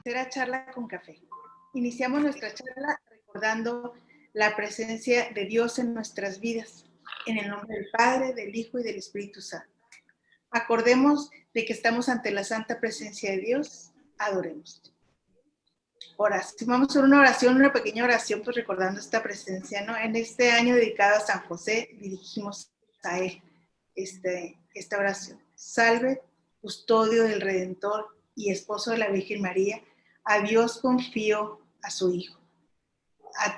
Tercera charla con café. Iniciamos nuestra charla recordando la presencia de Dios en nuestras vidas, en el nombre del Padre, del Hijo y del Espíritu Santo. Acordemos de que estamos ante la santa presencia de Dios, adoremos. Oración. Vamos a hacer una pequeña oración, pues recordando esta presencia, ¿no? En este año dedicado a San José, dirigimos a él esta oración. Salve, custodio del Redentor y esposo de la Virgen María, a Dios confío a su Hijo.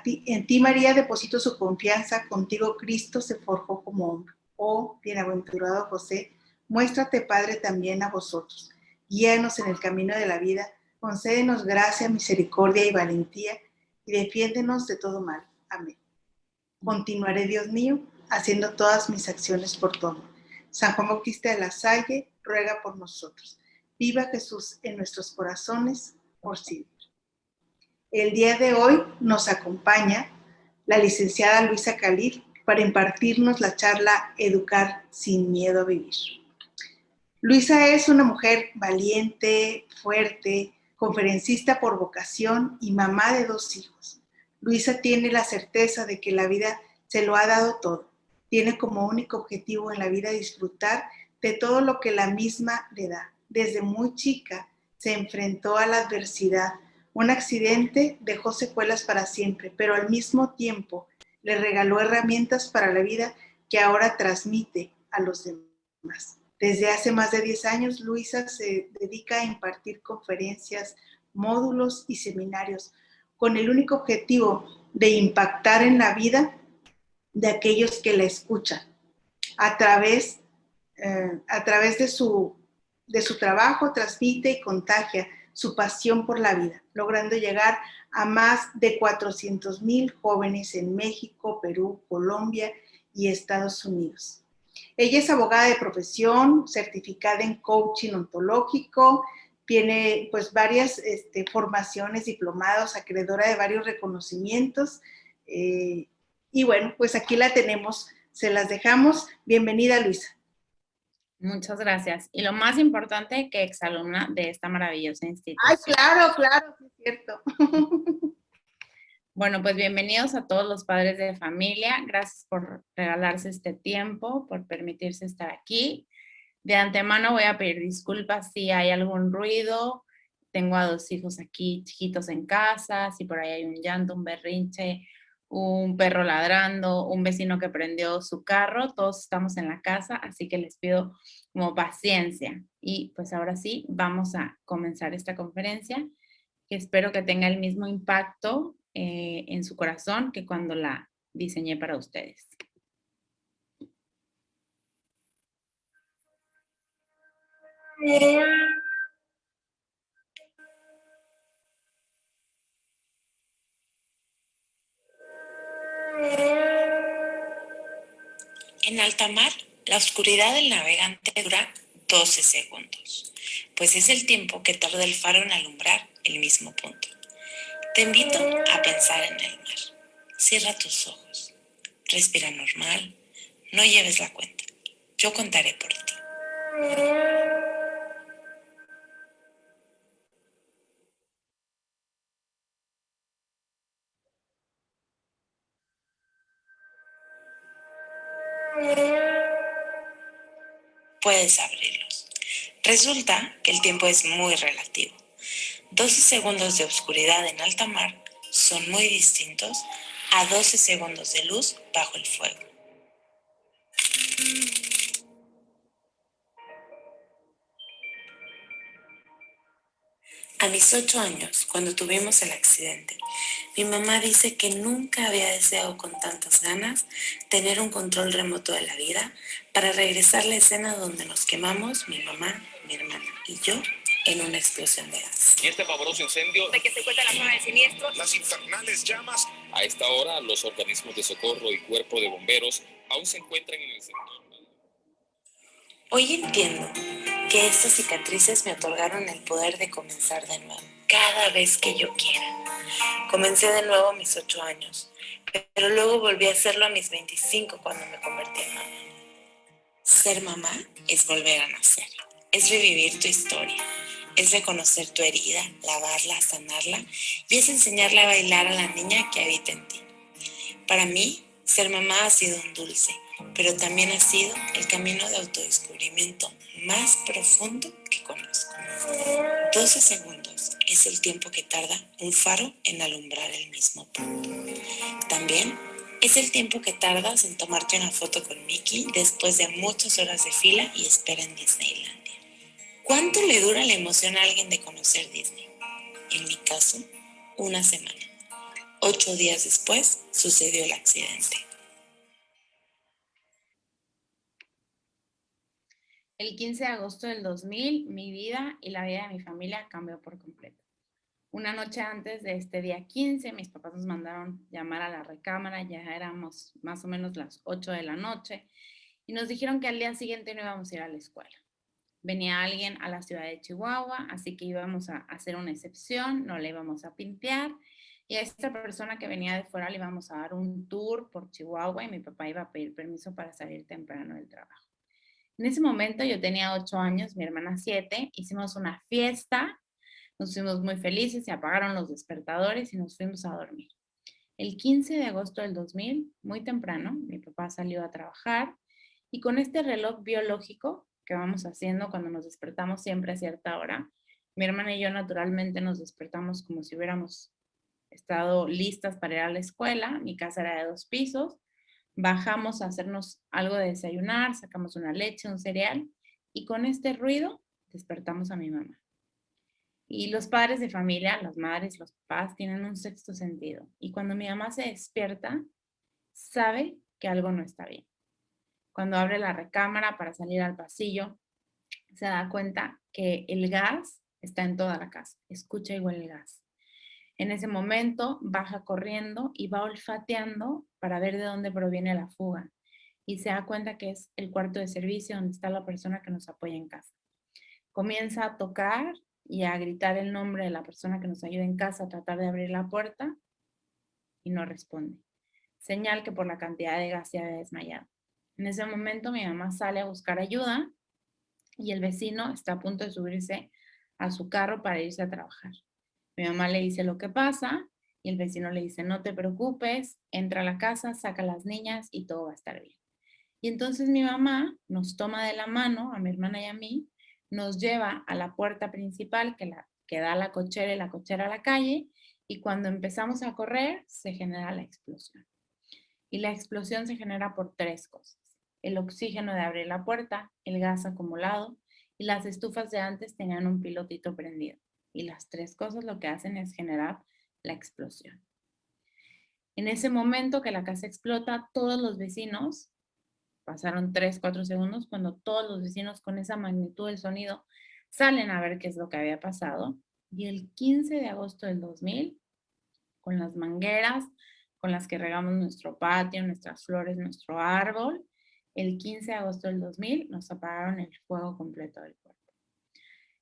En ti, María, deposito su confianza, contigo Cristo se forjó como hombre. Oh, bienaventurado José, muéstrate, Padre, también a vosotros. Guíanos en el camino de la vida, concédenos gracia, misericordia y valentía, y defiéndenos de todo mal. Amén. Continuaré, Dios mío, haciendo todas mis acciones por tu amor. San Juan Bautista de la Salle, ruega por nosotros. Viva Jesús en nuestros corazones, por siempre. El día de hoy nos acompaña la licenciada Luisa Khalil para impartirnos la charla Educar sin miedo a vivir. Luisa es una mujer valiente, fuerte, conferencista por vocación y mamá de 2 hijos. Luisa tiene la certeza de que la vida se lo ha dado todo. Tiene como único objetivo en la vida disfrutar de todo lo que la misma le da. Desde muy chica se enfrentó a la adversidad. Un accidente dejó secuelas para siempre, pero al mismo tiempo le regaló herramientas para la vida que ahora transmite a los demás. Desde hace más de 10 años, Luisa se dedica a impartir conferencias, módulos y seminarios con el único objetivo de impactar en la vida de aquellos que la escuchan a través de su trabajo, transmite y contagia su pasión por la vida, logrando llegar a más de 400,000 jóvenes en México, Perú, Colombia y Estados Unidos. Ella es abogada de profesión, certificada en coaching ontológico, tiene pues varias formaciones, diplomados, acreedora de varios reconocimientos. Y bueno, pues aquí la tenemos, se las dejamos. Bienvenida, Luisa. Muchas gracias. Y lo más importante, que exalumna de esta maravillosa institución. Ay, claro, sí es cierto. Bueno, pues bienvenidos a todos los padres de familia. Gracias por regalarse este tiempo, por permitirse estar aquí. De antemano voy a pedir disculpas si hay algún ruido. Tengo a 2 hijos aquí chiquitos en casa, si por ahí hay un llanto, un berrinche, un perro ladrando, un vecino que prendió su carro. Todos estamos en la casa, así que les pido como paciencia. Y pues ahora sí, vamos a comenzar esta conferencia, que espero que tenga el mismo impacto en su corazón que cuando la diseñé para ustedes. En alta mar, la oscuridad del navegante dura 12 segundos, pues es el tiempo que tarda el faro en alumbrar el mismo punto. Te invito a pensar en el mar. Cierra tus ojos. Respira normal. No lleves la cuenta. Yo contaré por ti. Puedes abrirlos. Resulta que el tiempo es muy relativo. 12 segundos de oscuridad en alta mar son muy distintos a 12 segundos de luz bajo el fuego. A mis 8 años, cuando tuvimos el accidente, mi mamá dice que nunca había deseado con tantas ganas tener un control remoto de la vida para regresar a la escena donde nos quemamos, mi mamá, mi hermana y yo, en una explosión de gas. Y este pavoroso incendio de que se encuentra en la zona de siniestro. Las infernales llamas. A esta hora, los organismos de socorro y cuerpo de bomberos aún se encuentran en el sector. Hoy entiendo que estas cicatrices me otorgaron el poder de comenzar de nuevo, cada vez que yo quiera. Comencé de nuevo a mis 8 años, pero luego volví a hacerlo a mis 25 cuando me convertí en mamá. Ser mamá es volver a nacer, es revivir tu historia, es reconocer tu herida, lavarla, sanarla y es enseñarle a bailar a la niña que habita en ti. Para mí, ser mamá ha sido un dulce, pero también ha sido el camino de autodescubrimiento más profundo que conozco. 12 segundos es el tiempo que tarda un faro en alumbrar el mismo punto. También es el tiempo que tardas en tomarte una foto con Mickey después de muchas horas de fila y espera en Disneylandia. ¿Cuánto le dura la emoción a alguien de conocer Disney? En mi caso, una semana. 8 días después sucedió el accidente. El 15 de agosto del 2000, mi vida y la vida de mi familia cambió por completo. Una noche antes de este día 15, mis papás nos mandaron llamar a la recámara, ya éramos más o menos las 8 de la noche, y nos dijeron que al día siguiente no íbamos a ir a la escuela. Venía alguien a la ciudad de Chihuahua, así que íbamos a hacer una excepción, no le íbamos a pintear, y a esta persona que venía de fuera le íbamos a dar un tour por Chihuahua y mi papá iba a pedir permiso para salir temprano del trabajo. En ese momento yo tenía 8 años, mi hermana 7, hicimos una fiesta, nos fuimos muy felices, se apagaron los despertadores y nos fuimos a dormir. El 15 de agosto del 2000, muy temprano, mi papá salió a trabajar y con este reloj biológico que vamos haciendo cuando nos despertamos siempre a cierta hora, mi hermana y yo naturalmente nos despertamos como si hubiéramos estado listas para ir a la escuela. Mi casa era de 2 pisos. Bajamos a hacernos algo de desayunar, sacamos una leche, un cereal y con este ruido despertamos a mi mamá. Y los padres de familia, las madres, los papás, tienen un sexto sentido. Y cuando mi mamá se despierta, sabe que algo no está bien. Cuando abre la recámara para salir al pasillo, se da cuenta que el gas está en toda la casa. Escucha igual el gas. En ese momento baja corriendo y va olfateando para ver de dónde proviene la fuga. Y se da cuenta que es el cuarto de servicio donde está la persona que nos apoya en casa. Comienza a tocar y a gritar el nombre de la persona que nos ayuda en casa, a tratar de abrir la puerta y no responde. Señal que por la cantidad de gas se había desmayado. En ese momento mi mamá sale a buscar ayuda y el vecino está a punto de subirse a su carro para irse a trabajar. Mi mamá le dice lo que pasa y el vecino le dice, no te preocupes, entra a la casa, saca a las niñas y todo va a estar bien. Y entonces mi mamá nos toma de la mano, a mi hermana y a mí, nos lleva a la puerta principal que da a la cochera y la cochera a la calle, y cuando empezamos a correr se genera la explosión. Y la explosión se genera por 3 cosas. El oxígeno de abrir la puerta, el gas acumulado y las estufas de antes tenían un pilotito prendido. Y las 3 cosas lo que hacen es generar la explosión. En ese momento que la casa explota, todos los vecinos, pasaron 3, 4 segundos, cuando todos los vecinos con esa magnitud del sonido salen a ver qué es lo que había pasado. Y el 15 de agosto del 2000, con las mangueras con las que regamos nuestro patio, nuestras flores, nuestro árbol, el 15 de agosto del 2000 nos apagaron el fuego completo del cuerpo.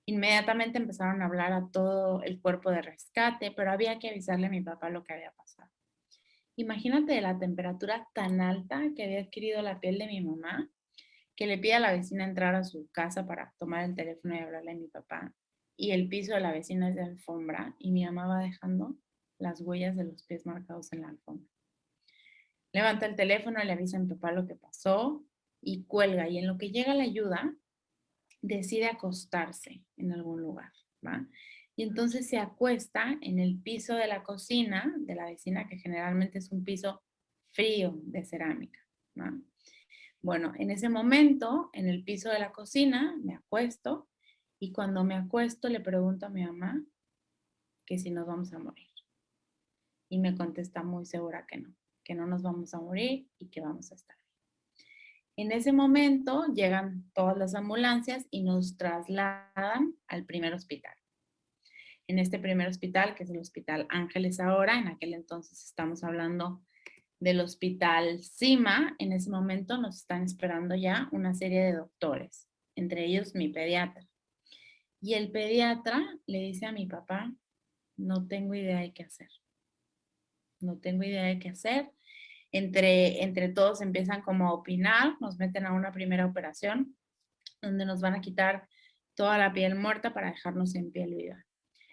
Inmediatamente empezaron a hablar a todo el cuerpo de rescate, pero había que avisarle a mi papá lo que había pasado. Imagínate la temperatura tan alta que había adquirido la piel de mi mamá, que le pide a la vecina entrar a su casa para tomar el teléfono y hablarle a mi papá. Y el piso de la vecina es de alfombra y mi mamá va dejando las huellas de los pies marcados en la alfombra. Levanta el teléfono, le avisa a mi papá lo que pasó y cuelga. Y en lo que llega la ayuda, decide acostarse en algún lugar, ¿va? Y entonces se acuesta en el piso de la cocina de la vecina, que generalmente es un piso frío de cerámica, ¿va? Bueno, en ese momento, en el piso de la cocina, me acuesto y cuando me acuesto le pregunto a mi mamá que si nos vamos a morir. Y me contesta muy segura que no nos vamos a morir y que vamos a estar bien. En ese momento llegan todas las ambulancias y nos trasladan al primer hospital. En este primer hospital, que es el Hospital Ángeles ahora, en aquel entonces estamos hablando del Hospital Cima, en ese momento nos están esperando ya una serie de doctores, entre ellos mi pediatra. Y el pediatra le dice a mi papá, no tengo idea de qué hacer. No tengo idea de qué hacer. Entre todos empiezan como a opinar, nos meten a una primera operación donde nos van a quitar toda la piel muerta para dejarnos en piel viva.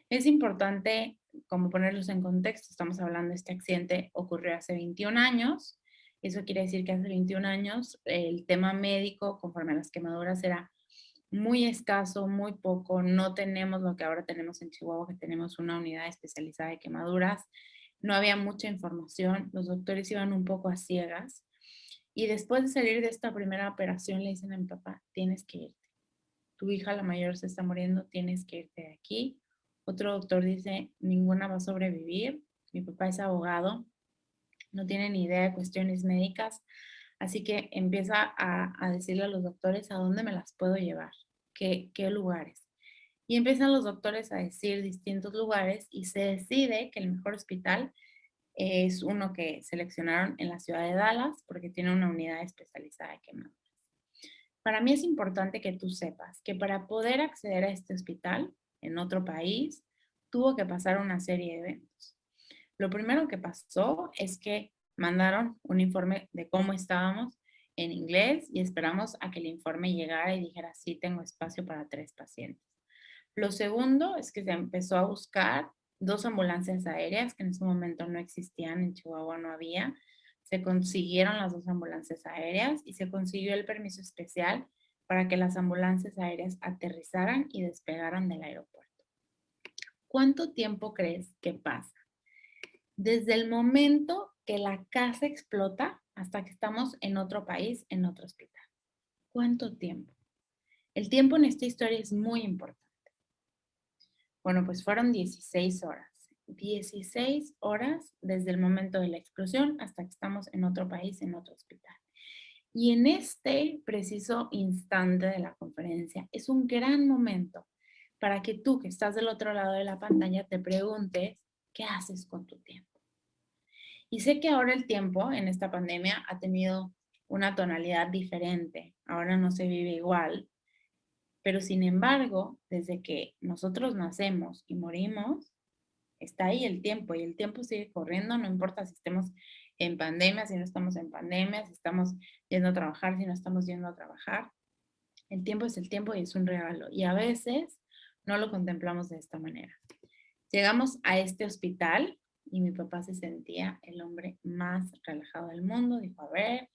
Es importante como ponerlos en contexto. Estamos hablando de este accidente ocurrió hace 21 años. Eso quiere decir que hace 21 años el tema médico conforme a las quemaduras era muy escaso, muy poco. No tenemos lo que ahora tenemos en Chihuahua, que tenemos una unidad especializada de quemaduras. No había mucha información. Los doctores iban un poco a ciegas. Y después de salir de esta primera operación le dicen a mi papá, tienes que irte. Tu hija, la mayor, se está muriendo, tienes que irte de aquí. Otro doctor dice, ninguna va a sobrevivir. Mi papá es abogado, no tiene ni idea de cuestiones médicas, así que empieza a decirle a los doctores a dónde me las puedo llevar, qué lugares. Y empiezan los doctores a decir distintos lugares y se decide que el mejor hospital es uno que seleccionaron en la ciudad de Dallas porque tiene una unidad especializada de quemaduras. Para mí es importante que tú sepas que para poder acceder a este hospital en otro país, tuvo que pasar una serie de eventos. Lo primero que pasó es que mandaron un informe de cómo estábamos en inglés y esperamos a que el informe llegara y dijera, sí, tengo espacio para 3 pacientes. Lo segundo es que se empezó a buscar 2 ambulancias aéreas que en ese momento no existían, en Chihuahua no había. Se consiguieron las 2 ambulancias aéreas y se consiguió el permiso especial para que las ambulancias aéreas aterrizaran y despegaran del aeropuerto. ¿Cuánto tiempo crees que pasa? Desde el momento que la casa explota hasta que estamos en otro país, en otro hospital. ¿Cuánto tiempo? El tiempo en esta historia es muy importante. Bueno, pues fueron 16 horas. 16 horas desde el momento de la explosión hasta que estamos en otro país, en otro hospital. Y en este preciso instante de la conferencia es un gran momento para que tú que estás del otro lado de la pantalla te preguntes, ¿qué haces con tu tiempo? Y sé que ahora el tiempo en esta pandemia ha tenido una tonalidad diferente. Ahora no se vive igual. Pero sin embargo, desde que nosotros nacemos y morimos, está ahí el tiempo y el tiempo sigue corriendo, no importa si estemos en pandemia, si no estamos en pandemia, si estamos yendo a trabajar, si no estamos yendo a trabajar. El tiempo es el tiempo y es un regalo. Y a veces no lo contemplamos de esta manera. Llegamos a este hospital y mi papá se sentía el hombre más relajado del mundo. Dijo, a ver,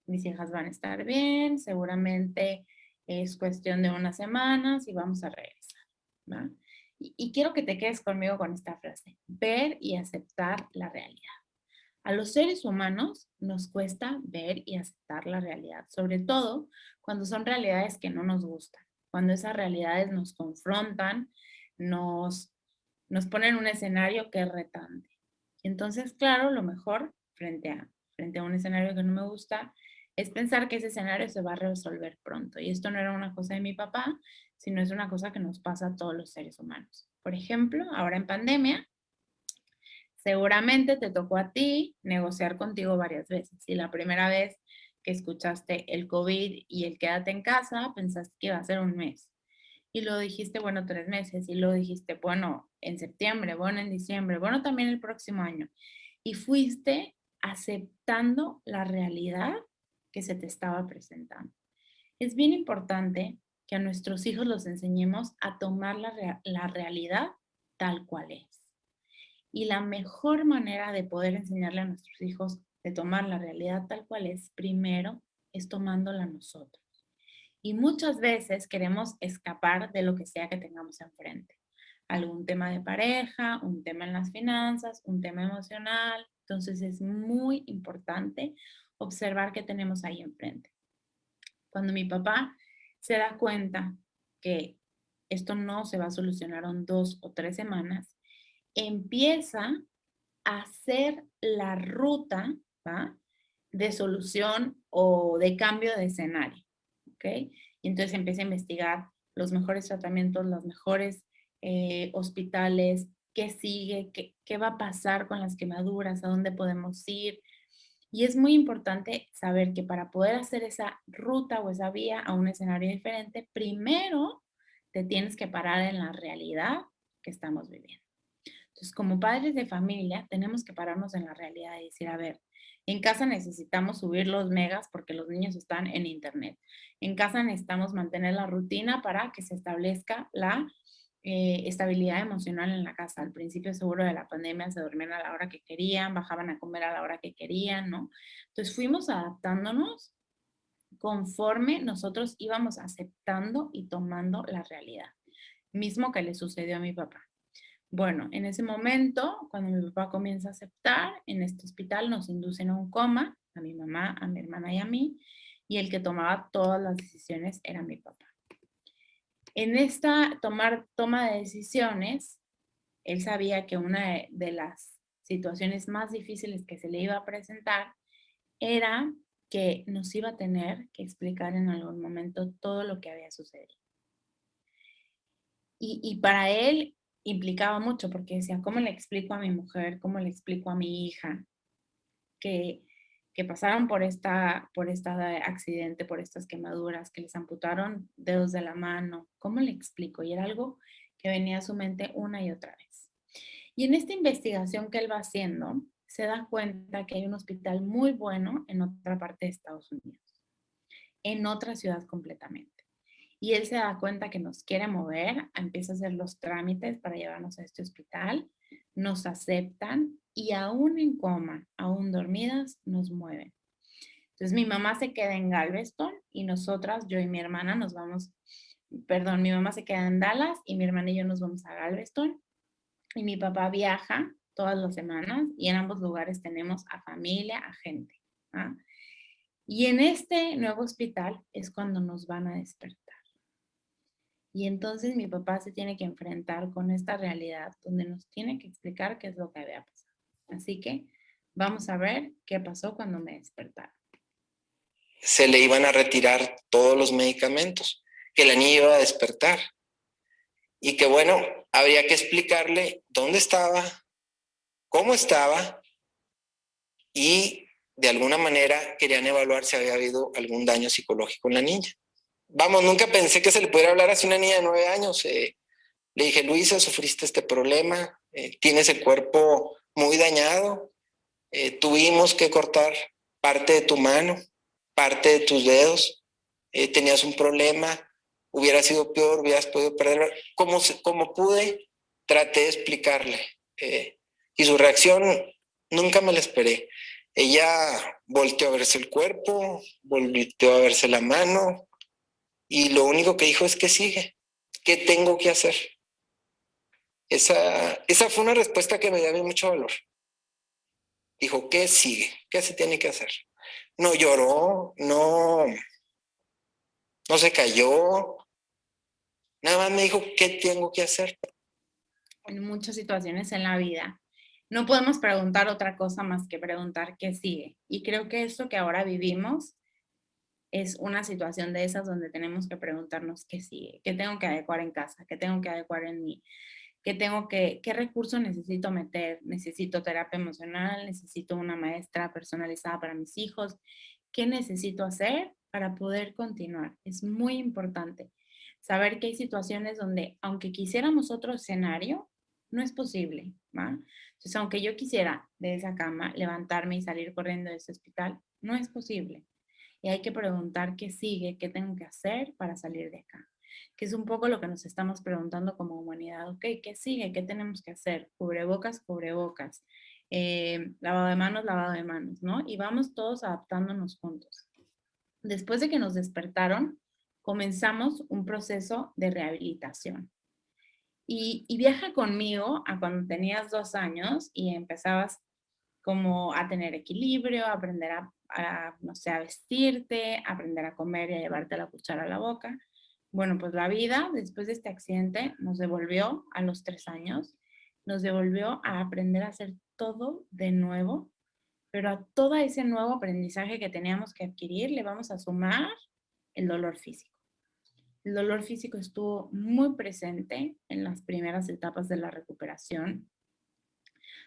mis hijas van a estar bien, seguramente es cuestión de unas semanas y vamos a regresar, ¿va? Y quiero que te quedes conmigo con esta frase, ver y aceptar la realidad. A los seres humanos nos cuesta ver y aceptar la realidad, sobre todo cuando son realidades que no nos gustan, cuando esas realidades nos confrontan, nos ponen un escenario que es retante. Entonces, claro, lo mejor frente a un escenario que no me gusta es pensar que ese escenario se va a resolver pronto. Y esto no era una cosa de mi papá, sino es una cosa que nos pasa a todos los seres humanos. Por ejemplo, ahora en pandemia, seguramente te tocó a ti negociar contigo varias veces. Y la primera vez que escuchaste el COVID y el quédate en casa, pensaste que iba a ser un mes. Y luego dijiste, bueno, 3 meses. Y luego dijiste, bueno, en septiembre, bueno, en diciembre, bueno, también el próximo año. Y fuiste aceptando la realidad que se te estaba presentando. Es bien importante que a nuestros hijos los enseñemos a tomar la realidad tal cual es. Y la mejor manera de poder enseñarle a nuestros hijos de tomar la realidad tal cual es, primero, es tomándola nosotros. Y muchas veces queremos escapar de lo que sea que tengamos enfrente. Algún tema de pareja, un tema en las finanzas, un tema emocional. Entonces es muy importante observar qué tenemos ahí enfrente. Cuando mi papá se da cuenta que esto no se va a solucionar en 2 o 3 semanas, empieza a hacer la ruta, ¿va?, de solución o de cambio de escenario. ¿Ok? Y entonces empieza a investigar los mejores tratamientos, los mejores hospitales, qué sigue, qué va a pasar con las quemaduras, a dónde podemos ir. Y es muy importante saber que para poder hacer esa ruta o esa vía a un escenario diferente, primero te tienes que parar en la realidad que estamos viviendo. Entonces, como padres de familia, tenemos que pararnos en la realidad y decir, a ver, en casa necesitamos subir los megas porque los niños están en internet. En casa necesitamos mantener la rutina para que se establezca la estabilidad emocional en la casa. Al principio, seguro de la pandemia, se dormían a la hora que querían, bajaban a comer a la hora que querían, ¿no? Entonces, fuimos adaptándonos conforme nosotros íbamos aceptando y tomando la realidad. Mismo que le sucedió a mi papá. Bueno, en ese momento, cuando mi papá comienza a aceptar, en este hospital nos inducen a un coma, a mi mamá, a mi hermana y a mí, y el que tomaba todas las decisiones era mi papá. En esta toma de decisiones, él sabía que una de las situaciones más difíciles que se le iba a presentar era que nos iba a tener que explicar en algún momento todo lo que había sucedido. Y para él implicaba mucho, porque decía, ¿cómo le explico a mi mujer, cómo le explico a mi hija que pasaron por este accidente, por estas quemaduras, que les amputaron dedos de la mano? ¿Cómo le explico? Y era algo que venía a su mente una y otra vez. Y en esta investigación que él va haciendo, se da cuenta que hay un hospital muy bueno en otra parte de Estados Unidos, en otra ciudad completamente. Y él se da cuenta que nos quiere mover, empieza a hacer los trámites para llevarnos a este hospital, nos aceptan y aún en coma, aún dormidas, nos mueven. Entonces mi mamá se queda en Galveston y nosotras, yo y mi hermana nos vamos, perdón, mi mamá se queda en Dallas y mi hermana y yo nos vamos a Galveston y mi papá viaja todas las semanas y en ambos lugares tenemos a familia, a gente. ¿Ah? Y en este nuevo hospital es cuando nos van a despertar. Y entonces mi papá se tiene que enfrentar con esta realidad donde nos tiene que explicar qué es lo que había pasado. Así que vamos a ver qué pasó cuando me despertaron. Se le iban a retirar todos los medicamentos, que la niña iba a despertar. Y que bueno, habría que explicarle dónde estaba, cómo estaba y de alguna manera querían evaluar si había habido algún daño psicológico en la niña. Vamos, nunca pensé que se le pudiera hablar así a una niña de 9 años. Le dije, Luisa, sufriste este problema, tienes el cuerpo muy dañado, tuvimos que cortar parte de tu mano, parte de tus dedos, tenías un problema, hubiera sido peor, hubieras podido perder. Como pude, traté de explicarle. Y su reacción nunca me la esperé. Ella volteó a verse el cuerpo, volteó a verse la mano, y lo único que dijo es que sigue. ¿Qué tengo que hacer? Esa fue una respuesta que me dio a mí mucho valor. Dijo, ¿qué sigue? ¿Qué se tiene que hacer? No lloró, no se cayó. Nada más me dijo, ¿qué tengo que hacer? En muchas situaciones en la vida no podemos preguntar otra cosa más que preguntar qué sigue. Y creo que esto que ahora vivimos es una situación de esas donde tenemos que preguntarnos qué sigue, qué tengo que adecuar en casa, qué tengo que adecuar en mí, qué recurso necesito meter, necesito terapia emocional, necesito una maestra personalizada para mis hijos, qué necesito hacer para poder continuar. Es muy importante saber que hay situaciones donde, aunque quisiéramos otro escenario, no es posible, ¿va? Entonces, aunque yo quisiera de esa cama levantarme y salir corriendo de ese hospital, no es posible. Y hay que preguntar qué sigue, qué tengo que hacer para salir de acá. Que es un poco lo que nos estamos preguntando como humanidad. Ok, ¿qué sigue? ¿Qué tenemos que hacer? Cubrebocas, cubrebocas. Lavado de manos, ¿no? Y vamos todos adaptándonos juntos. Después de que nos despertaron, comenzamos un proceso de rehabilitación. Y viaja conmigo a cuando tenías 2 años y empezabas como a tener equilibrio, a aprender no sé, a vestirte, a aprender a comer y a llevarte la cuchara a la boca. Bueno, pues la vida, después de este accidente, nos devolvió a los 3 años, nos devolvió a aprender a hacer todo de nuevo, pero a todo ese nuevo aprendizaje que teníamos que adquirir le vamos a sumar el dolor físico. El dolor físico estuvo muy presente en las primeras etapas de la recuperación.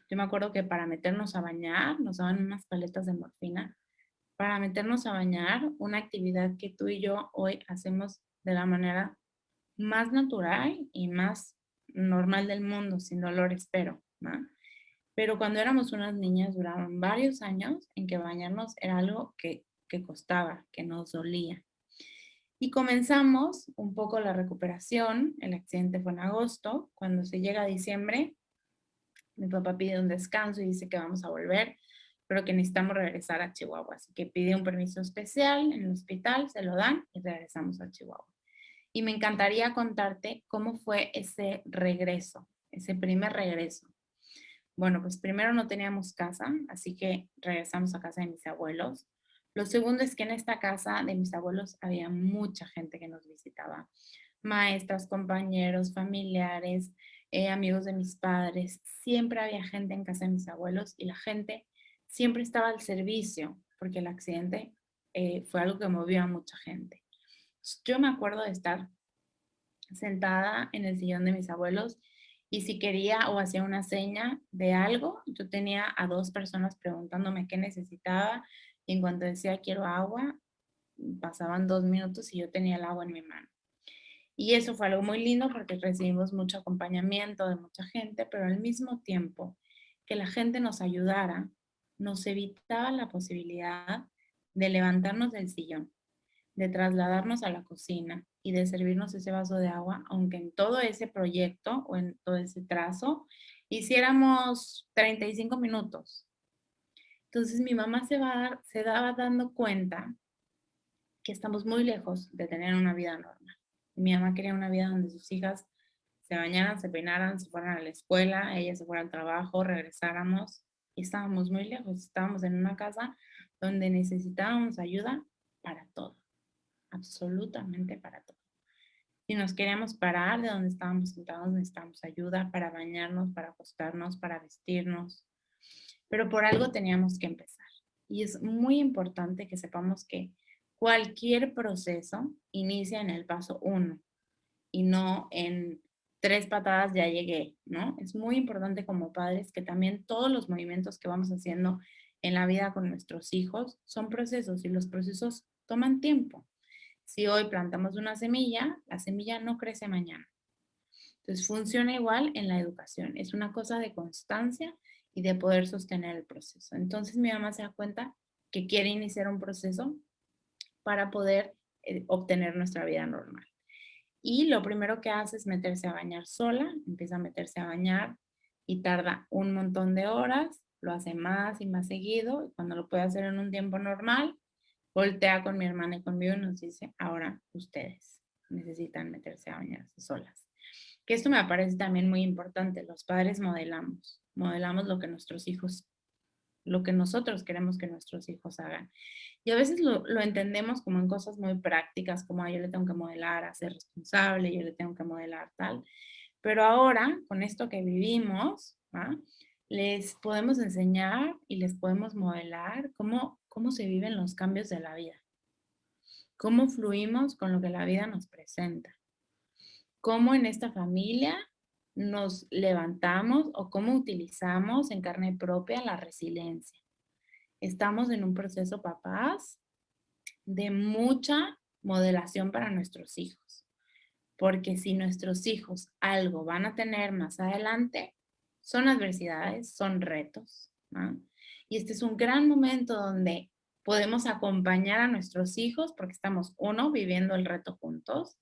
Yo me acuerdo que para meternos a bañar, nos daban unas paletas de morfina, para meternos a bañar, una actividad que tú y yo hoy hacemos de la manera más natural y más normal del mundo, sin dolor, espero, ¿no? Pero cuando éramos unas niñas duraban varios años en que bañarnos era algo que costaba, que nos dolía. Y comenzamos un poco la recuperación. El accidente fue en agosto. Cuando se llega a diciembre, mi papá pide un descanso y dice que vamos a volver, pero que necesitamos regresar a Chihuahua. Así que pide un permiso especial en el hospital, se lo dan y regresamos a Chihuahua. Y me encantaría contarte cómo fue ese regreso, ese primer regreso. Bueno, pues primero no teníamos casa, así que regresamos a casa de mis abuelos. Lo segundo es que en esta casa de mis abuelos había mucha gente que nos visitaba. Maestras, compañeros, familiares, amigos de mis padres. Siempre había gente en casa de mis abuelos y la gente siempre estaba al servicio, porque el accidente fue algo que movió a mucha gente. Yo me acuerdo de estar sentada en el sillón de mis abuelos y si quería o hacía una seña de algo, yo tenía a 2 personas preguntándome qué necesitaba y en cuanto decía quiero agua, pasaban 2 minutos y yo tenía el agua en mi mano. Y eso fue algo muy lindo porque recibimos mucho acompañamiento de mucha gente, pero al mismo tiempo que la gente nos ayudara, nos evitaba la posibilidad de levantarnos del sillón, de trasladarnos a la cocina y de servirnos ese vaso de agua, aunque en todo ese proyecto o en todo ese trazo hiciéramos 35 minutos. Entonces mi mamá se daba dando cuenta que estamos muy lejos de tener una vida normal. Mi mamá quería una vida donde sus hijas se bañaran, se peinaran, se fueran a la escuela, ella se fuera al trabajo, regresáramos y estábamos muy lejos. Estábamos en una casa donde necesitábamos ayuda para todo, absolutamente para todo. Si nos queríamos parar de donde estábamos sentados, necesitábamos ayuda para bañarnos, para acostarnos, para vestirnos. Pero por algo teníamos que empezar. Y es muy importante que sepamos que cualquier proceso inicia en el paso 1 y no en 3 patadas ya llegué, ¿no? Es muy importante como padres que también todos los movimientos que vamos haciendo en la vida con nuestros hijos son procesos y los procesos toman tiempo. Si hoy plantamos una semilla, la semilla no crece mañana. Entonces funciona igual en la educación. Es una cosa de constancia y de poder sostener el proceso. Entonces mi mamá se da cuenta que quiere iniciar un proceso para poder obtener nuestra vida normal. Y lo primero que hace es meterse a bañar sola, empieza a meterse a bañar y tarda un montón de horas, lo hace más y más seguido, y cuando lo puede hacer en un tiempo normal, voltea con mi hermana y conmigo y nos dice, ahora ustedes necesitan meterse a bañarse solas. Que esto me parece también muy importante, los padres modelamos lo que nuestros hijos, lo que nosotros queremos que nuestros hijos hagan. Y a veces lo entendemos como en cosas muy prácticas, como yo le tengo que modelar a ser responsable, yo le tengo que modelar tal. Pero ahora, con esto que vivimos, ¿va? Les podemos enseñar y les podemos modelar cómo se viven los cambios de la vida. Cómo fluimos con lo que la vida nos presenta. Cómo en esta familia nos levantamos o cómo utilizamos en carne propia la resiliencia. Estamos en un proceso, papás, de mucha modelación para nuestros hijos. Porque si nuestros hijos algo van a tener más adelante, son adversidades, son retos, ¿no? Y este es un gran momento donde podemos acompañar a nuestros hijos porque estamos, 1, viviendo el reto juntos,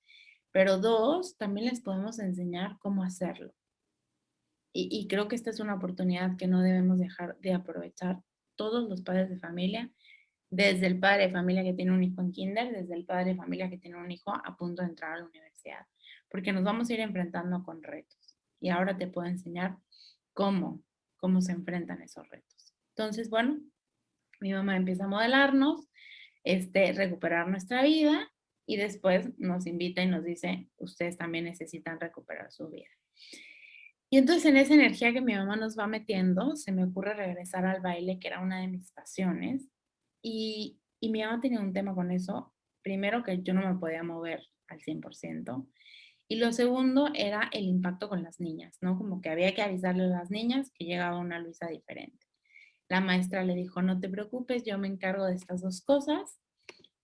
pero 2, también les podemos enseñar cómo hacerlo. Y creo que esta es una oportunidad que no debemos dejar de aprovechar todos los padres de familia, desde el padre de familia que tiene un hijo en kinder, desde el padre de familia que tiene un hijo a punto de entrar a la universidad, porque nos vamos a ir enfrentando con retos. Y ahora te puedo enseñar cómo se enfrentan esos retos. Entonces, bueno, mi mamá empieza a modelarnos, recuperar nuestra vida y después nos invita y nos dice, ustedes también necesitan recuperar su vida. Y entonces en esa energía que mi mamá nos va metiendo, se me ocurre regresar al baile, que era una de mis pasiones. Y mi mamá tenía un tema con eso. Primero, que yo no me podía mover al 100%. Y lo segundo era el impacto con las niñas, ¿no? Como que había que avisarle a las niñas que llegaba una Luisa diferente. La maestra le dijo, no te preocupes, yo me encargo de estas 2 cosas,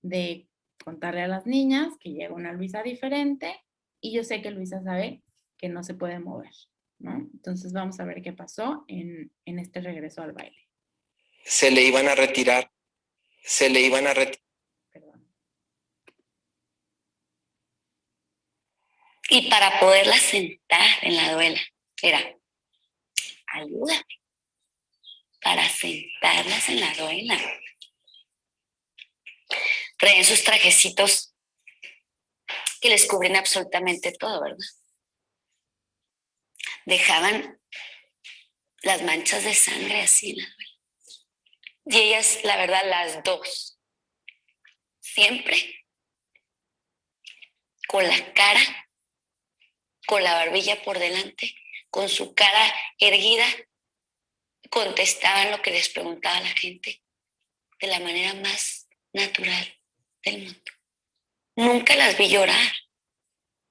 de contarle a las niñas que llega una Luisa diferente y yo sé que Luisa sabe que no se puede mover, ¿no? Entonces vamos a ver qué pasó en este regreso al baile. Se le iban a retirar, Perdón. Y para poderla sentar en la duela, era, ayúdame para sentarlas en la duela. Traían sus trajecitos que les cubren absolutamente todo, ¿verdad? Dejaban las manchas de sangre así en la duela. Y ellas, la verdad, las dos, siempre con la cara, con la barbilla por delante, con su cara erguida, contestaban lo que les preguntaba la gente de la manera más natural del mundo. Nunca las vi llorar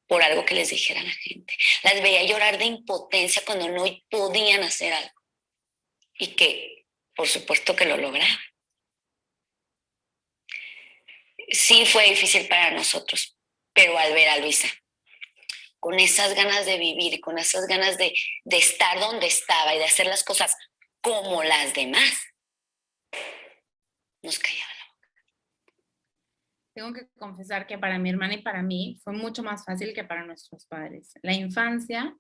por algo que les dijera la gente. Las veía llorar de impotencia cuando no podían hacer algo. Y que, por supuesto, que lo lograban. Sí fue difícil para nosotros, pero al ver a Luisa, con esas ganas de vivir, con esas ganas de estar donde estaba y de hacer las cosas como las demás, nos callaba la boca. Tengo que confesar que para mi hermana y para mí fue mucho más fácil que para nuestros padres. La infancia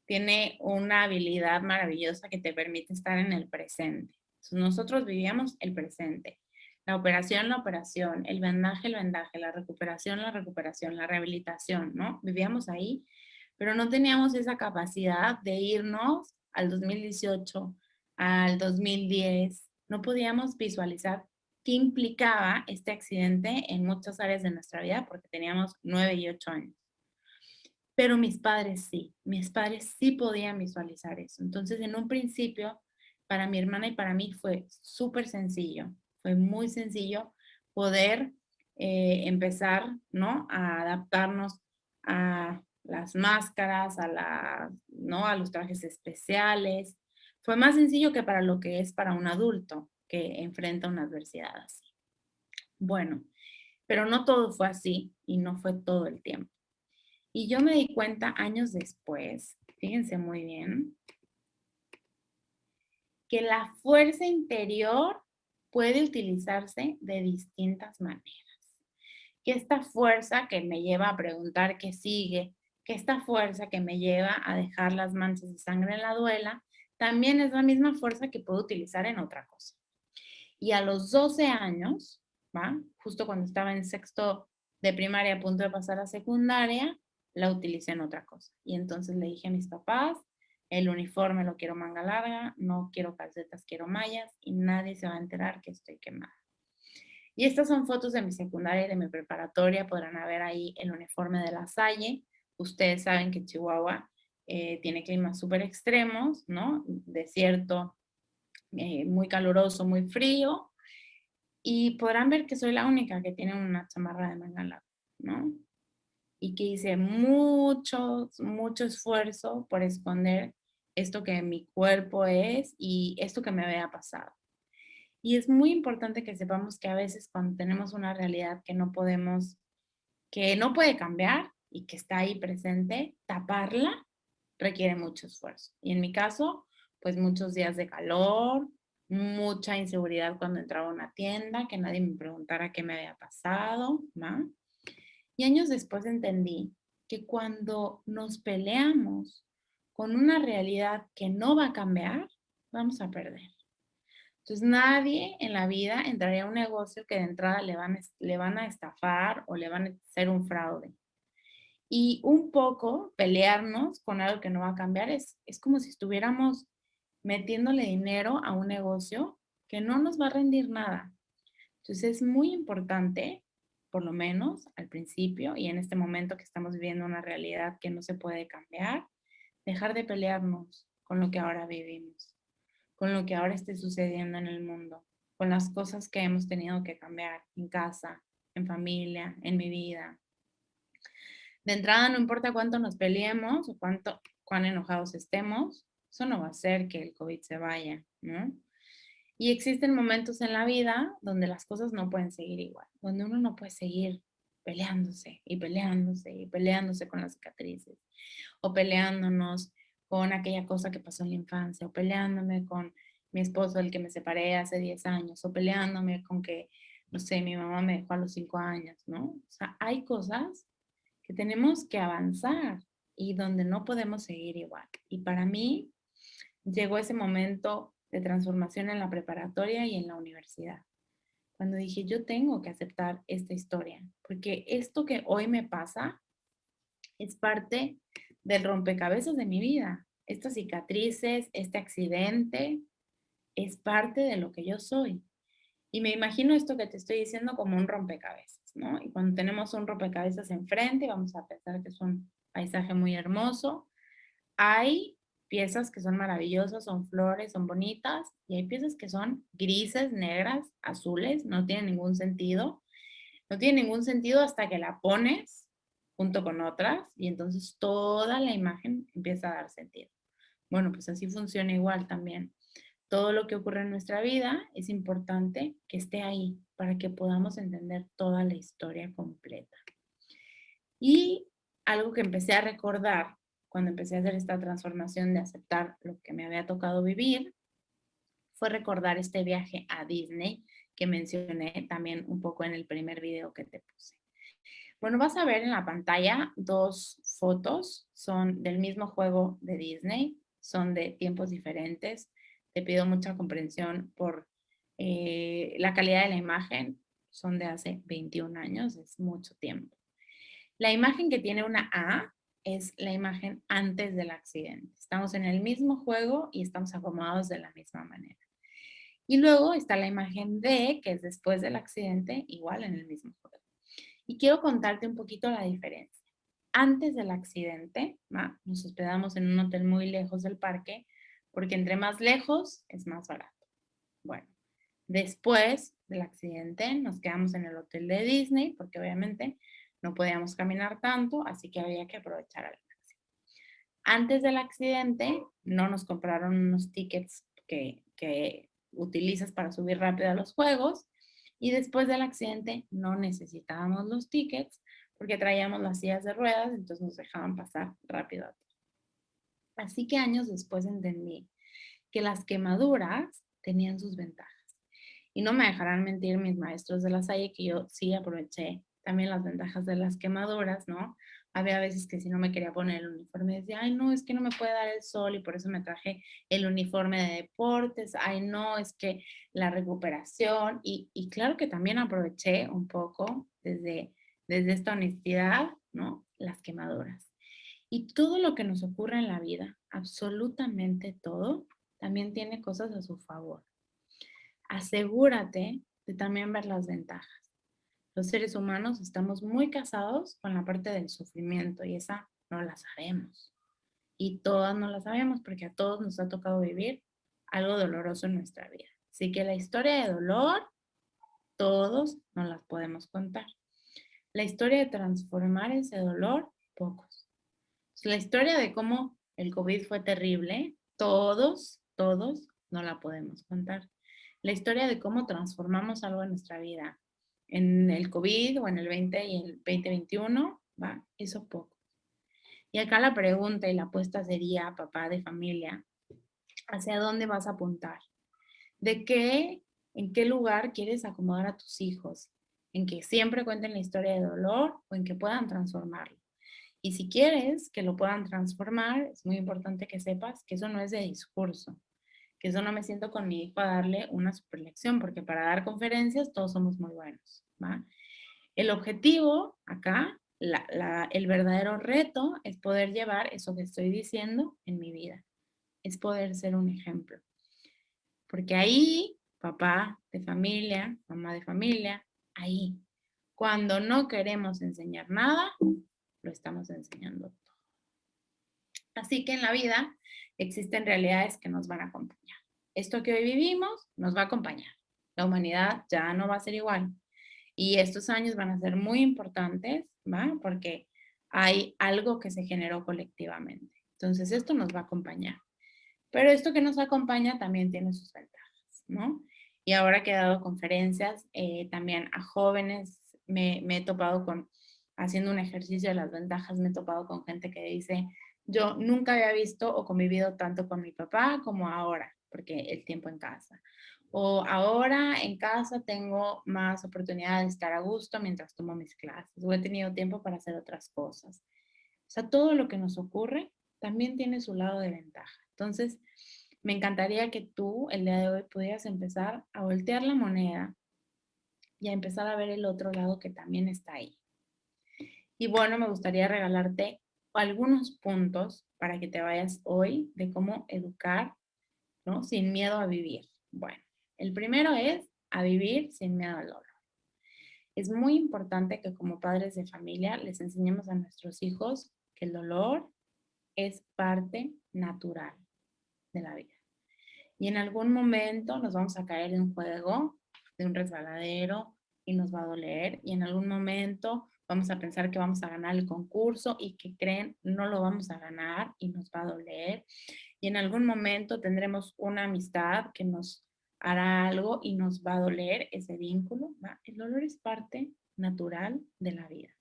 tiene una habilidad maravillosa que te permite estar en el presente. Entonces, nosotros vivíamos el presente. La operación, el vendaje, la recuperación, la rehabilitación, ¿no? Vivíamos ahí, pero no teníamos esa capacidad de irnos al 2018, al 2010. No podíamos visualizar qué implicaba este accidente en muchas áreas de nuestra vida porque teníamos 9 y 8 años. Pero mis padres sí podían visualizar eso. Entonces, en un principio, para mi hermana y para mí fue súper sencillo, fue muy sencillo poder empezar, ¿no? A adaptarnos a las máscaras, ¿no? A los trajes especiales. Fue más sencillo que para lo que es para un adulto que enfrenta una adversidad así. Bueno, pero no todo fue así y no fue todo el tiempo. Y yo me di cuenta años después, fíjense muy bien, que la fuerza interior puede utilizarse de distintas maneras. Que esta fuerza que me lleva a preguntar qué sigue, que esta fuerza que me lleva a dejar las manchas de sangre en la duela, también es la misma fuerza que puedo utilizar en otra cosa. Y a los 12 años, ¿va? Justo cuando estaba en sexto de primaria a punto de pasar a secundaria, la utilicé en otra cosa. Y entonces le dije a mis papás, el uniforme lo quiero manga larga, no quiero calcetas, quiero mallas y nadie se va a enterar que estoy quemada. Y estas son fotos de mi secundaria y de mi preparatoria. Podrán ver ahí el uniforme de la Salle. Ustedes saben que Chihuahua tiene climas súper extremos, ¿no? Desierto, muy caluroso, muy frío. Y podrán ver que soy la única que tiene una chamarra de manga larga, ¿no? Y que hice mucho esfuerzo por esconder esto que mi cuerpo es y esto que me había pasado. Y es muy importante que sepamos que a veces cuando tenemos una realidad que no puede cambiar y que está ahí presente, taparla requiere mucho esfuerzo. Y en mi caso, pues muchos días de calor, mucha inseguridad cuando entraba a una tienda, que nadie me preguntara qué me había pasado, ¿no? Y años después entendí que cuando nos peleamos con una realidad que no va a cambiar, vamos a perder. Entonces nadie en la vida entraría a un negocio que de entrada le van a estafar o le van a hacer un fraude. Y un poco pelearnos con algo que no va a cambiar es como si estuviéramos metiéndole dinero a un negocio que no nos va a rendir nada. Entonces es muy importante, por lo menos al principio y en este momento que estamos viviendo una realidad que no se puede cambiar, dejar de pelearnos con lo que ahora vivimos, con lo que ahora esté sucediendo en el mundo, con las cosas que hemos tenido que cambiar en casa, en familia, en mi vida. De entrada, no importa cuánto nos peleemos o cuán enojados estemos, eso no va a hacer que el COVID se vaya, ¿no? Y existen momentos en la vida donde las cosas no pueden seguir igual, donde uno no puede seguir peleándose y peleándose y peleándose con las cicatrices o peleándonos con aquella cosa que pasó en la infancia, o peleándome con mi esposo del que me separé hace 10 años, o peleándome con que, no sé, mi mamá me dejó a los 5 años, ¿no? O sea, hay cosas que tenemos que avanzar y donde no podemos seguir igual. Y para mí llegó ese momento de transformación en la preparatoria y en la universidad, cuando dije, yo tengo que aceptar esta historia, porque esto que hoy me pasa es parte del rompecabezas de mi vida. Estas cicatrices, este accidente, es parte de lo que yo soy. Y me imagino esto que te estoy diciendo como un rompecabezas, ¿no? Y cuando tenemos un rompecabezas enfrente, vamos a pensar que es un paisaje muy hermoso. Hay piezas que son maravillosas, son flores, son bonitas, y hay piezas que son grises, negras, azules, no tienen ningún sentido. No tiene ningún sentido hasta que la pones junto con otras y entonces toda la imagen empieza a dar sentido. Bueno, pues así funciona igual también. Todo lo que ocurre en nuestra vida es importante que esté ahí para que podamos entender toda la historia completa. Y algo que empecé a recordar cuando empecé a hacer esta transformación de aceptar lo que me había tocado vivir fue recordar este viaje a Disney que mencioné también un poco en el primer video que te puse. Bueno, vas a ver en la pantalla dos fotos, son del mismo juego de Disney, son de tiempos diferentes. Te pido mucha comprensión por la calidad de la imagen, son de hace 21 años, es mucho tiempo. La imagen que tiene una A es la imagen antes del accidente. Estamos en el mismo juego y estamos acomodados de la misma manera. Y luego está la imagen D, que es después del accidente, igual en el mismo juego. Y quiero contarte un poquito la diferencia. Antes del accidente, nos hospedamos en un hotel muy lejos del parque, porque entre más lejos es más barato. Bueno, después del accidente nos quedamos en el hotel de Disney, porque obviamente no podíamos caminar tanto, así que había que aprovechar al máximo. Antes del accidente no nos compraron unos tickets que utilizas para subir rápido a los juegos, y después del accidente no necesitábamos los tickets porque traíamos las sillas de ruedas, entonces nos dejaban pasar rápido a todo. Así que años después entendí que las quemaduras tenían sus ventajas. Y no me dejarán mentir mis maestros de la Salle que yo sí aproveché también las ventajas de las quemaduras, ¿no? Había veces que si no me quería poner el uniforme decía, ay no, es que no me puede dar el sol y por eso me traje el uniforme de deportes, ay no, es que la recuperación y claro que también aproveché un poco desde esta honestidad, ¿no? Las quemaduras. Y todo lo que nos ocurre en la vida, absolutamente todo, también tiene cosas a su favor. Asegúrate de también ver las ventajas. Los seres humanos estamos muy casados con la parte del sufrimiento y esa no la sabemos. Y todas no la sabemos porque a todos nos ha tocado vivir algo doloroso en nuestra vida. Así que la historia de dolor, todos nos las podemos contar. La historia de transformar ese dolor, pocos. La historia de cómo el COVID fue terrible, todos no la podemos contar. La historia de cómo transformamos algo en nuestra vida en el COVID o en el 20 y el 2021, ¿va? Eso poco. Y acá la pregunta y la apuesta sería, papá de familia, ¿hacia dónde vas a apuntar? ¿En qué lugar quieres acomodar a tus hijos? ¿En que siempre cuenten la historia de dolor o en que puedan transformarlo? Y si quieres que lo puedan transformar, es muy importante que sepas que eso no es de discurso, que eso no me siento con mi hijo a darle una superlección, porque para dar conferencias todos somos muy buenos, ¿va? El objetivo acá, el verdadero reto es poder llevar eso que estoy diciendo en mi vida, es poder ser un ejemplo. Porque ahí, papá de familia, mamá de familia, ahí, cuando no queremos enseñar nada, lo estamos enseñando todo. Así que en la vida existen realidades que nos van a acompañar. Esto que hoy vivimos nos va a acompañar. La humanidad ya no va a ser igual. Y estos años van a ser muy importantes, ¿va? Porque hay algo que se generó colectivamente. Entonces esto nos va a acompañar. Pero esto que nos acompaña también tiene sus ventajas, ¿no? Y ahora que he dado conferencias también a jóvenes, me he topado haciendo un ejercicio de las ventajas, me he topado con gente que dice, Yo nunca había visto o convivido tanto con mi papá como ahora, porque el tiempo en casa. O ahora en casa tengo más oportunidad de estar a gusto mientras tomo mis clases. O he tenido tiempo para hacer otras cosas. O sea, todo lo que nos ocurre también tiene su lado de ventaja. Entonces, me encantaría que tú el día de hoy pudieras empezar a voltear la moneda y a empezar a ver el otro lado que también está ahí. Y bueno, me gustaría regalarte algunos puntos para que te vayas hoy de cómo educar, ¿no? Sin miedo a vivir. Bueno, el primero es a vivir sin miedo al dolor. Es muy importante que como padres de familia les enseñemos a nuestros hijos que el dolor es parte natural de la vida. Y en algún momento nos vamos a caer de un juego, de un resbaladero, y nos va a doler. Y en algún momento vamos a pensar que vamos a ganar el concurso y que creen no lo vamos a ganar y nos va a doler. Y en algún momento tendremos una amistad que nos hará algo y nos va a doler ese vínculo. ¿Va? El dolor es parte natural de la vida.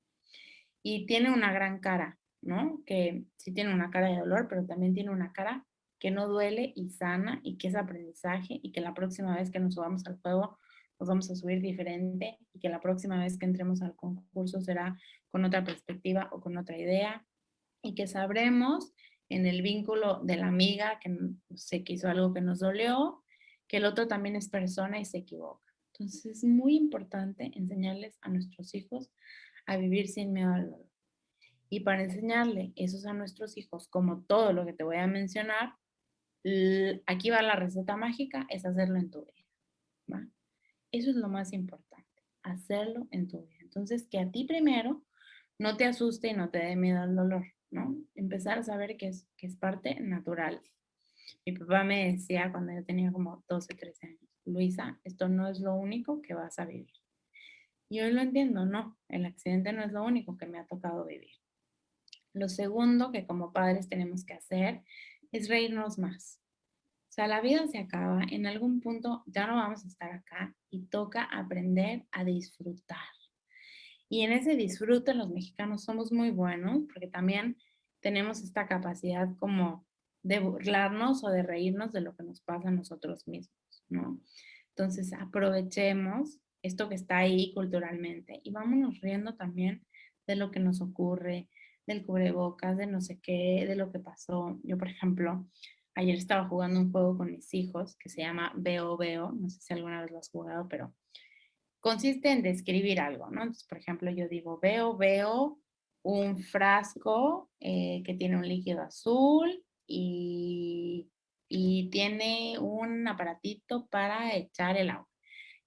Y tiene una gran cara, ¿no? Que sí tiene una cara de dolor, pero también tiene una cara que no duele y sana y que es aprendizaje y que la próxima vez que nos subamos al juego nos vamos a subir diferente y que la próxima vez que entremos al concurso será con otra perspectiva o con otra idea y que sabremos en el vínculo de la amiga que se quiso algo que nos dolió, que el otro también es persona y se equivoca. Entonces es muy importante enseñarles a nuestros hijos a vivir sin miedo al dolor. Y para enseñarle eso a nuestros hijos, como todo lo que te voy a mencionar, aquí va la receta mágica, es hacerlo en tu vida. ¿Va? Eso es lo más importante, hacerlo en tu vida. Entonces, que a ti primero no te asuste y no te dé miedo al dolor, ¿no? Empezar a saber que es parte natural. Mi papá me decía cuando yo tenía como 12, 13 años, Luisa, esto no es lo único que vas a vivir. Y hoy lo entiendo, no, el accidente no es lo único que me ha tocado vivir. Lo segundo que como padres tenemos que hacer es reírnos más. O sea, la vida se acaba, en algún punto ya no vamos a estar acá y toca aprender a disfrutar. Y en ese disfrute los mexicanos somos muy buenos porque también tenemos esta capacidad como de burlarnos o de reírnos de lo que nos pasa a nosotros mismos, ¿no? Entonces aprovechemos esto que está ahí culturalmente y vámonos riendo también de lo que nos ocurre, del cubrebocas, de no sé qué, de lo que pasó. Yo, por ejemplo, ayer estaba jugando un juego con mis hijos que se llama Veo Veo, no sé si alguna vez lo has jugado, pero consiste en describir algo, ¿no? Entonces, por ejemplo, yo digo, veo un frasco que tiene un líquido azul y tiene un aparatito para echar el agua.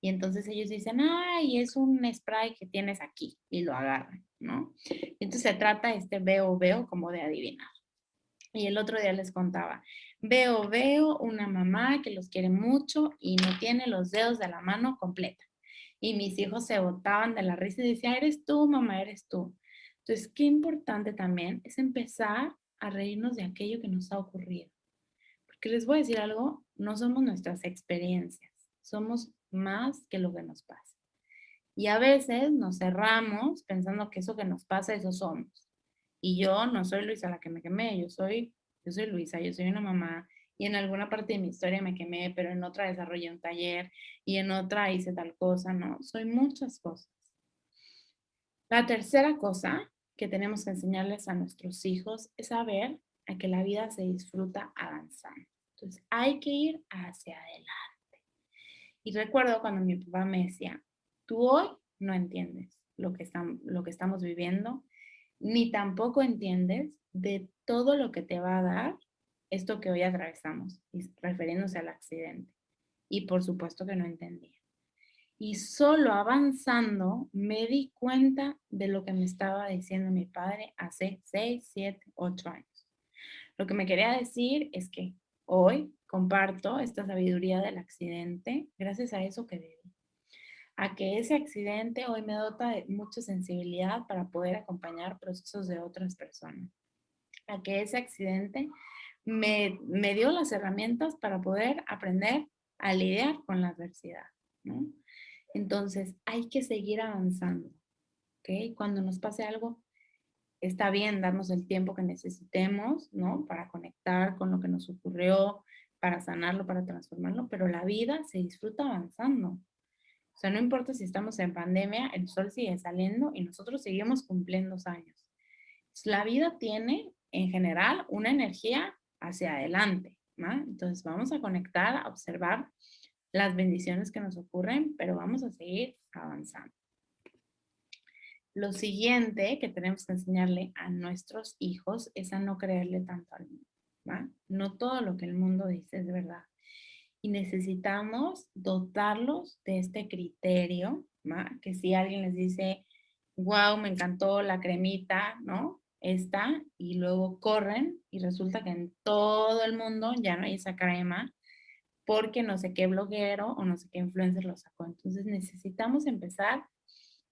Y entonces ellos dicen, ay, es un spray que tienes aquí, y lo agarran, ¿no? Y entonces se trata veo como de adivinar. Y el otro día les contaba, veo una mamá que los quiere mucho y no tiene los dedos de la mano completa. Y mis hijos se botaban de la risa y decían, eres tú, mamá, eres tú. Entonces, qué importante también es empezar a reírnos de aquello que nos ha ocurrido. Porque les voy a decir algo, no somos nuestras experiencias, somos más que lo que nos pasa. Y a veces nos cerramos pensando que eso que nos pasa, eso somos. Y yo no soy Luisa la que me quemé, yo soy Luisa, yo soy una mamá y en alguna parte de mi historia me quemé, pero en otra desarrollé un taller y en otra hice tal cosa, ¿no? Soy muchas cosas. La tercera cosa que tenemos que enseñarles a nuestros hijos es saber a que la vida se disfruta avanzando. Entonces hay que ir hacia adelante. Y recuerdo cuando mi papá me decía, tú hoy no entiendes lo que estamos viviendo, ni tampoco entiendes de todo lo que te va a dar esto que hoy atravesamos, refiriéndose al accidente. Y por supuesto que no entendía. Y solo avanzando me di cuenta de lo que me estaba diciendo mi padre hace 6, 7, 8 años. Lo que me quería decir es que hoy comparto esta sabiduría del accidente gracias a eso que viví. A que ese accidente hoy me dota de mucha sensibilidad para poder acompañar procesos de otras personas. A que ese accidente me dio las herramientas para poder aprender a lidiar con la adversidad, ¿no? Entonces, hay que seguir avanzando, ¿ok? Cuando nos pase algo, está bien darnos el tiempo que necesitemos, ¿no? Para conectar con lo que nos ocurrió, para sanarlo, para transformarlo, pero la vida se disfruta avanzando. O sea, no importa si estamos en pandemia, el sol sigue saliendo y nosotros seguimos cumpliendo años. La vida tiene, en general, una energía hacia adelante, ¿no? Entonces vamos a conectar, a observar las bendiciones que nos ocurren, pero vamos a seguir avanzando. Lo siguiente que tenemos que enseñarle a nuestros hijos es a no creerle tanto al mundo, ¿va? No todo lo que el mundo dice es verdad. Y necesitamos dotarlos de este criterio, ¿va? Que si alguien les dice, wow, me encantó la cremita, ¿no? Esta, y luego corren y resulta que en todo el mundo ya no hay esa crema porque no sé qué bloguero o no sé qué influencer lo sacó. Entonces necesitamos empezar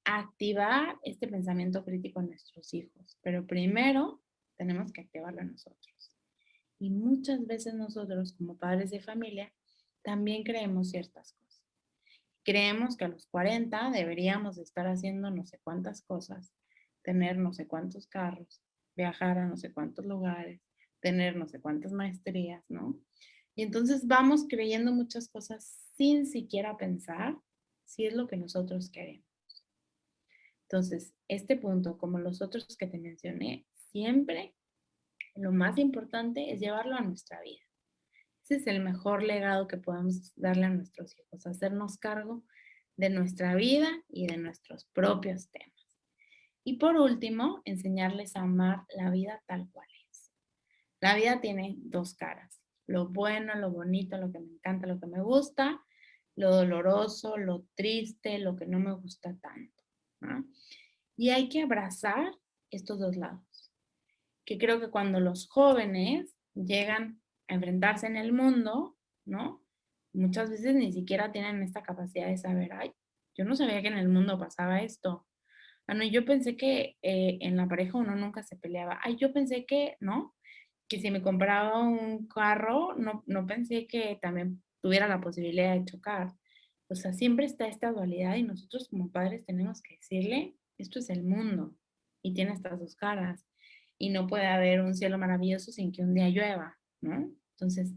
a activar este pensamiento crítico en nuestros hijos, pero primero tenemos que activarlo en nosotros. Y muchas veces nosotros como padres de familia también creemos ciertas cosas. Creemos que a los 40 deberíamos estar haciendo no sé cuántas cosas, tener no sé cuántos carros, viajar a no sé cuántos lugares, tener no sé cuántas maestrías, ¿no? Y entonces vamos creyendo muchas cosas sin siquiera pensar si es lo que nosotros queremos. Entonces, este punto, como los otros que te mencioné, siempre lo más importante es llevarlo a nuestra vida. Ese es el mejor legado que podemos darle a nuestros hijos, hacernos cargo de nuestra vida y de nuestros propios temas. Y por último, enseñarles a amar la vida tal cual es. La vida tiene dos caras, lo bueno, lo bonito, lo que me encanta, lo que me gusta, lo doloroso, lo triste, lo que no me gusta tanto, ¿no? Y hay que abrazar estos dos lados, que creo que cuando los jóvenes llegan a enfrentarse en el mundo, ¿no? Muchas veces ni siquiera tienen esta capacidad de saber, ay, yo no sabía que en el mundo pasaba esto. Ah, no, yo pensé que en la pareja uno nunca se peleaba. Ay, yo pensé que, ¿no? Que si me compraba un carro, no pensé que también tuviera la posibilidad de chocar. O sea, siempre está esta dualidad y nosotros como padres tenemos que decirle, esto es el mundo y tiene estas dos caras y no puede haber un cielo maravilloso sin que un día llueva, ¿no? Entonces,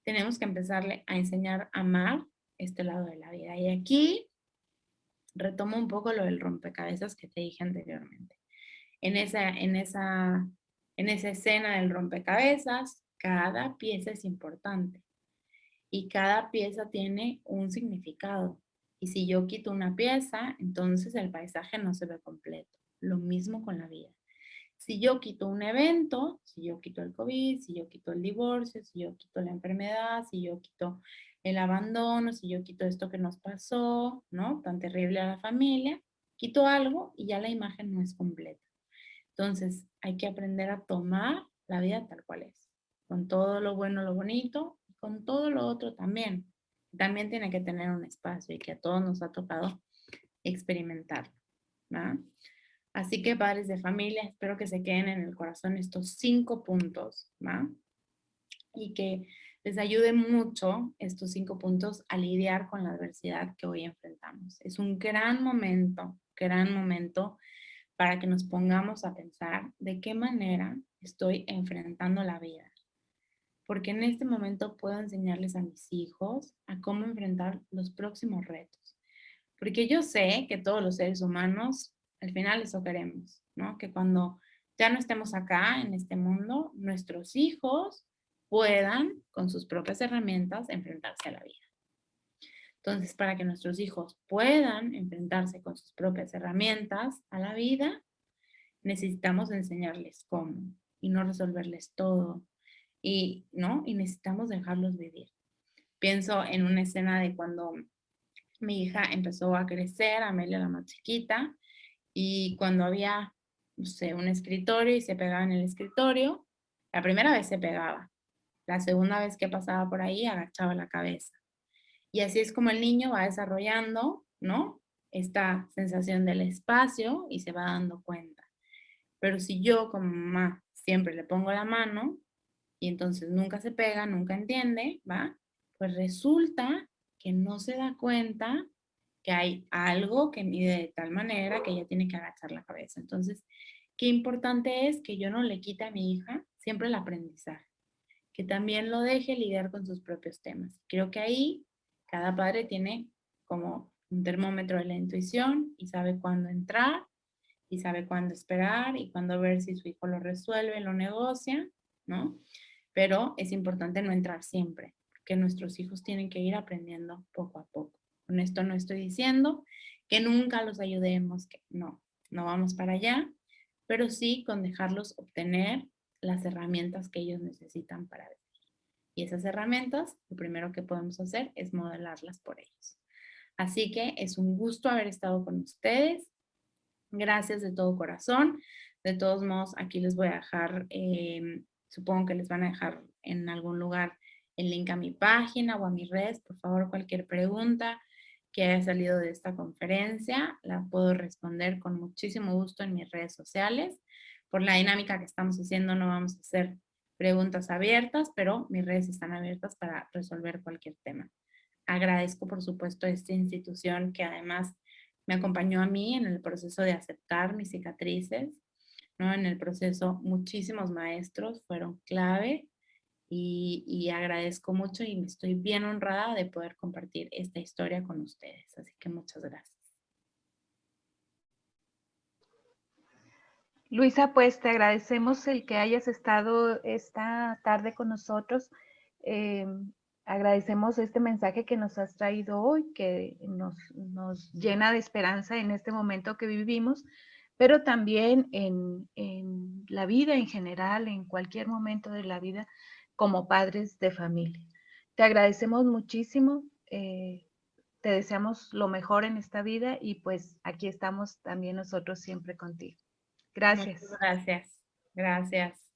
tenemos que empezarle a enseñar a amar este lado de la vida. Y aquí retomo un poco lo del rompecabezas que te dije anteriormente. En esa escena del rompecabezas, cada pieza es importante y cada pieza tiene un significado. Y si yo quito una pieza, entonces el paisaje no se ve completo. Lo mismo con la vida. Si yo quito un evento, si yo quito el COVID, si yo quito el divorcio, si yo quito la enfermedad, si yo quito el abandono, si yo quito esto que nos pasó, ¿no? Tan terrible a la familia, quito algo y ya la imagen no es completa. Entonces, hay que aprender a tomar la vida tal cual es, con todo lo bueno, lo bonito, y con todo lo otro también. También tiene que tener un espacio y que a todos nos ha tocado experimentarlo, ¿no? Así que padres de familia, espero que se queden en el corazón estos 5 puntos, ¿va? Y que les ayude mucho estos 5 puntos a lidiar con la adversidad que hoy enfrentamos. Es un gran momento para que nos pongamos a pensar de qué manera estoy enfrentando la vida. Porque en este momento puedo enseñarles a mis hijos a cómo enfrentar los próximos retos. Porque yo sé que todos los seres humanos, al final eso queremos, ¿no? Que cuando ya no estemos acá en este mundo, nuestros hijos puedan, con sus propias herramientas, enfrentarse a la vida. Entonces, para que nuestros hijos puedan enfrentarse con sus propias herramientas a la vida, necesitamos enseñarles cómo y no resolverles todo. Y, ¿no? Y necesitamos dejarlos vivir. Pienso en una escena de cuando mi hija empezó a crecer, Amelia la más chiquita, y cuando había, no sé, un escritorio y se pegaba en el escritorio, la primera vez se pegaba, la segunda vez que pasaba por ahí agachaba la cabeza. Y así es como el niño va desarrollando, ¿no? Esta sensación del espacio y se va dando cuenta. Pero si yo como mamá siempre le pongo la mano y entonces nunca se pega, nunca entiende, ¿va? Pues resulta que no se da cuenta que hay algo que mide de tal manera que ella tiene que agachar la cabeza. Entonces, qué importante es que yo no le quite a mi hija siempre el aprendizaje, que también lo deje lidiar con sus propios temas. Creo que ahí cada padre tiene como un termómetro de la intuición y sabe cuándo entrar y sabe cuándo esperar y cuándo ver si su hijo lo resuelve, lo negocia, ¿no? Pero es importante no entrar siempre, porque nuestros hijos tienen que ir aprendiendo poco a poco. Con esto no estoy diciendo que nunca los ayudemos, que no vamos para allá, pero sí con dejarlos obtener las herramientas que ellos necesitan para vivir. Y esas herramientas, lo primero que podemos hacer es modelarlas por ellos. Así que es un gusto haber estado con ustedes. Gracias de todo corazón. De todos modos, aquí les voy a dejar, supongo que les van a dejar en algún lugar el link a mi página o a mis redes. Por favor, cualquier pregunta que haya salido de esta conferencia, la puedo responder con muchísimo gusto en mis redes sociales. Por la dinámica que estamos haciendo, no vamos a hacer preguntas abiertas, pero mis redes están abiertas para resolver cualquier tema. Agradezco, por supuesto, a esta institución que además me acompañó a mí en el proceso de aceptar mis cicatrices, ¿no? En el proceso muchísimos maestros fueron clave y agradezco mucho y estoy bien honrada de poder compartir esta historia con ustedes. Así que muchas gracias. Luisa, pues te agradecemos el que hayas estado esta tarde con nosotros. Agradecemos este mensaje que nos has traído hoy, que nos llena de esperanza en este momento que vivimos, pero también en la vida en general, en cualquier momento de la vida, como padres de familia. Te agradecemos muchísimo, te deseamos lo mejor en esta vida y pues aquí estamos también nosotros siempre contigo. Gracias. Muchas gracias. Gracias.